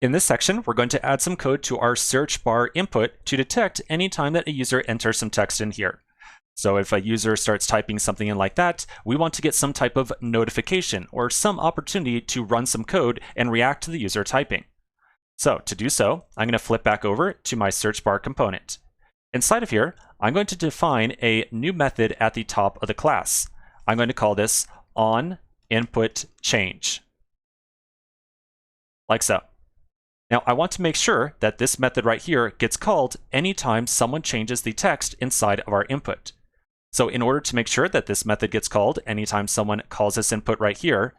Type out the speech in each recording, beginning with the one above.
In this section, we're going to add some code to our search bar input to detect any time that a user enters some text in here. So if a user starts typing something in like that, we want to get some type of notification or some opportunity to run some code and react to the user typing. So to do so, I'm going to flip back over to my search bar component. Inside of here, I'm going to define a new method at the top of the class. I'm going to call this onInputChange, like so. Now, I want to make sure that this method right here gets called anytime someone changes the text inside of our input. So in order to make sure that this method gets called anytime someone calls this input right here,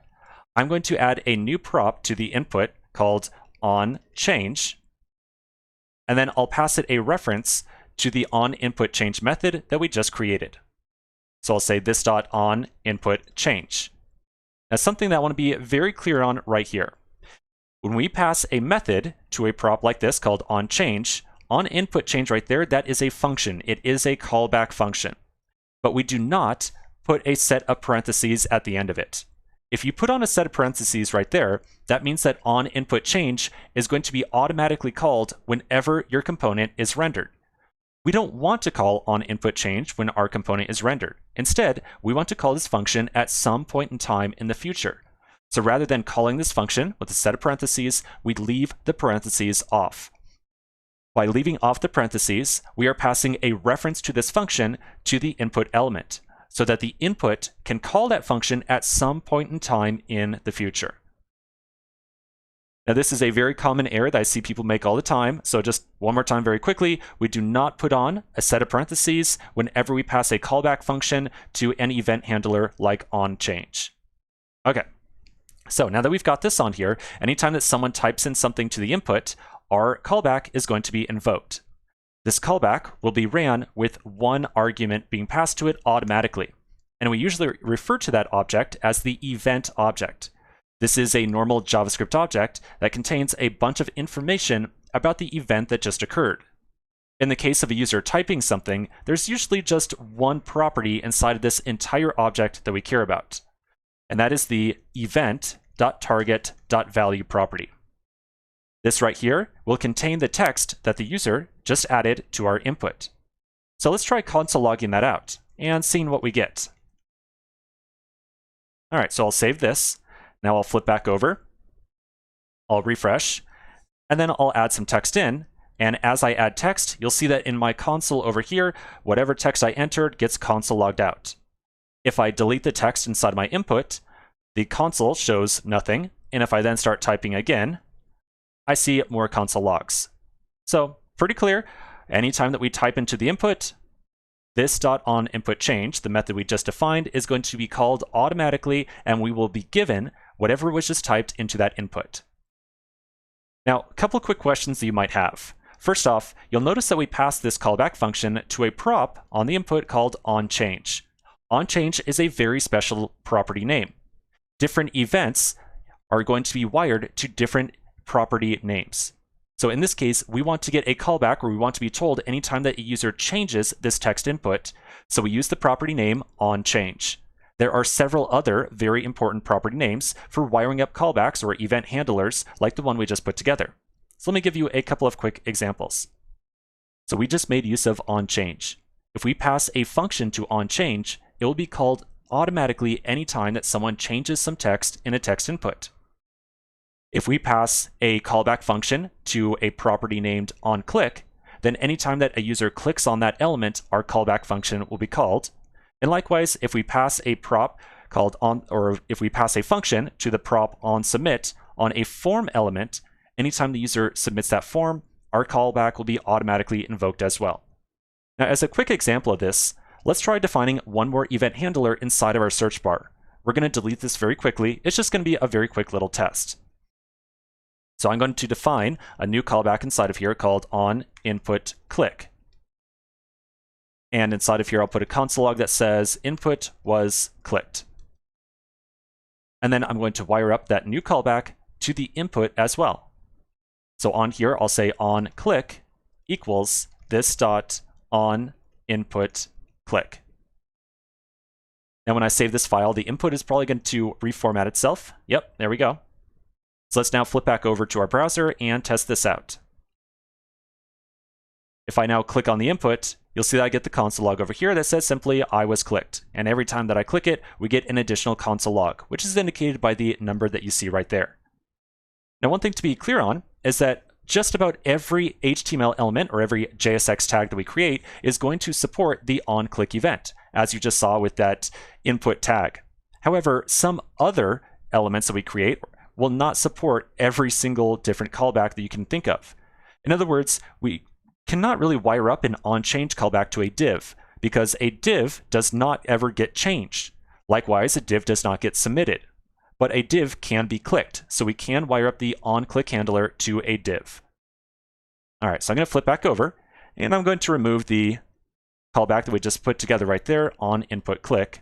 I'm going to add a new prop to the input called onChange, and then I'll pass it a reference to the onInputChange method that we just created. So I'll say this.onInputChange. Now, something that I want to be very clear on right here. When we pass a method to a prop like this called onChange, onInputChange right there, that is a function. It is a callback function. But we do not put a set of parentheses at the end of it. If you put on a set of parentheses right there, that means that onInputChange is going to be automatically called whenever your component is rendered. We don't want to call onInputChange when our component is rendered. Instead, we want to call this function at some point in time in the future. So rather than calling this function with a set of parentheses, we leave the parentheses off. By leaving off the parentheses, we are passing a reference to this function to the input element, so that the input can call that function at some point in time in the future. Now, this is a very common error that I see people make all the time. So just one more time very quickly, we do not put on a set of parentheses whenever we pass a callback function to an event handler like onChange. Okay, so now that we've got this on here, anytime that someone types in something to the input, our callback is going to be invoked. This callback will be ran with one argument being passed to it automatically. And we usually refer to that object as the event object. This is a normal JavaScript object that contains a bunch of information about the event that just occurred. In the case of a user typing something, there's usually just one property inside of this entire object that we care about. And that is the event.target.value property. This right here will contain the text that the user just added to our input. So let's try console logging that out and seeing what we get. All right, so I'll save this. Now I'll flip back over, I'll refresh, and then I'll add some text in. And as I add text, you'll see that in my console over here, whatever text I entered gets console logged out. If I delete the text inside my input, the console shows nothing. And if I then start typing again, I see more console logs. So pretty clear, anytime that we type into the input, this.onInputChange, the method we just defined, is going to be called automatically, and we will be given whatever was just typed into that input. Now, a couple of quick questions that you might have. First off, you'll notice that we passed this callback function to a prop on the input called onChange. OnChange is a very special property name. Different events are going to be wired to different property names. So in this case, we want to get a callback, or we want to be told anytime that a user changes this text input. So we use the property name onChange. There are several other very important property names for wiring up callbacks or event handlers like the one we just put together. So let me give you a couple of quick examples. So we just made use of onChange. If we pass a function to onChange, it will be called automatically anytime that someone changes some text in a text input. If we pass a callback function to a property named onClick, then anytime that a user clicks on that element, our callback function will be called. And likewise, if we pass a prop called on, or if we pass a function to the prop onSubmit on a form element, anytime the user submits that form, our callback will be automatically invoked as well. Now, as a quick example of this, let's try defining one more event handler inside of our search bar. We're going to delete this very quickly. It's just going to be a very quick little test. So I'm going to define a new callback inside of here called onInputClick. And inside of here, I'll put a console log that says input was clicked. And then I'm going to wire up that new callback to the input as well. So on here, I'll say onClick equals this.onInputClick. Now when I save this file, the input is probably going to reformat itself. Yep, there we go. So let's now flip back over to our browser and test this out. If I now click on the input, you'll see that I get the console log over here that says simply I was clicked. And every time that I click it, we get an additional console log, which is indicated by the number that you see right there. Now, one thing to be clear on is that just about every HTML element or every JSX tag that we create is going to support the onClick event, as you just saw with that input tag. However, some other elements that we create will not support every single different callback that you can think of. In other words, we cannot really wire up an onChange callback to a div, because a div does not ever get changed. Likewise, a div does not get submitted. But a div can be clicked, so we can wire up the onClick handler to a div. All right, so I'm going to flip back over, and I'm going to remove the callback that we just put together right there on input click,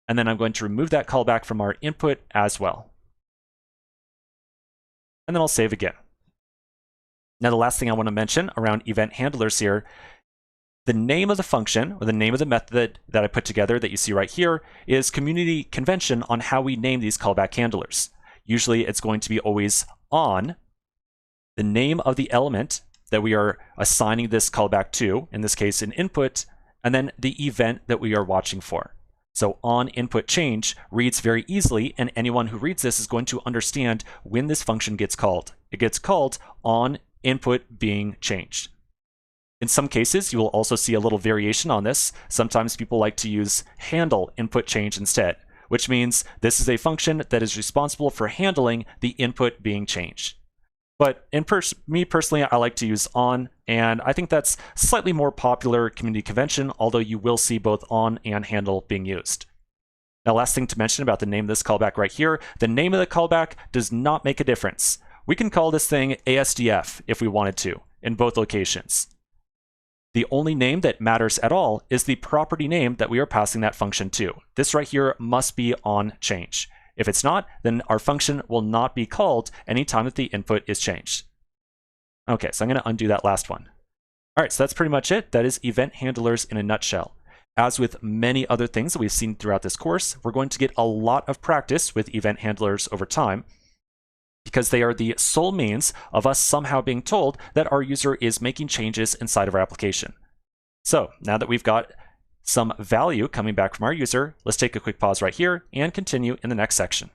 and then I'm going to remove that callback from our input as well. And then I'll save again. Now, the last thing I want to mention around event handlers here, the name of the function or the name of the method that I put together that you see right here is community convention on how we name these callback handlers. Usually it's going to be always on the name of the element that we are assigning this callback to, in this case an input, and then the event that we are watching for. So on input change reads very easily, and anyone who reads this is going to understand when this function gets called. It gets called on input being changed. In some cases, you will also see a little variation on this. Sometimes people like to use handle input change instead, which means this is a function that is responsible for handling the input being changed. But me personally, I like to use on, and I think that's slightly more popular community convention, although you will see both on and handle being used. Now, last thing to mention about the name of this callback right here, the name of the callback does not make a difference. We can call this thing ASDF if we wanted to, in both locations. The only name that matters at all is the property name that we are passing that function to. This right here must be onChange. If it's not, then our function will not be called anytime that the input is changed. Okay, so I'm going to undo that last one. All right, so that's pretty much it. That is event handlers in a nutshell. As with many other things that we've seen throughout this course, we're going to get a lot of practice with event handlers over time, because they are the sole means of us somehow being told that our user is making changes inside of our application. So now that we've got some value coming back from our user, let's take a quick pause right here and continue in the next section.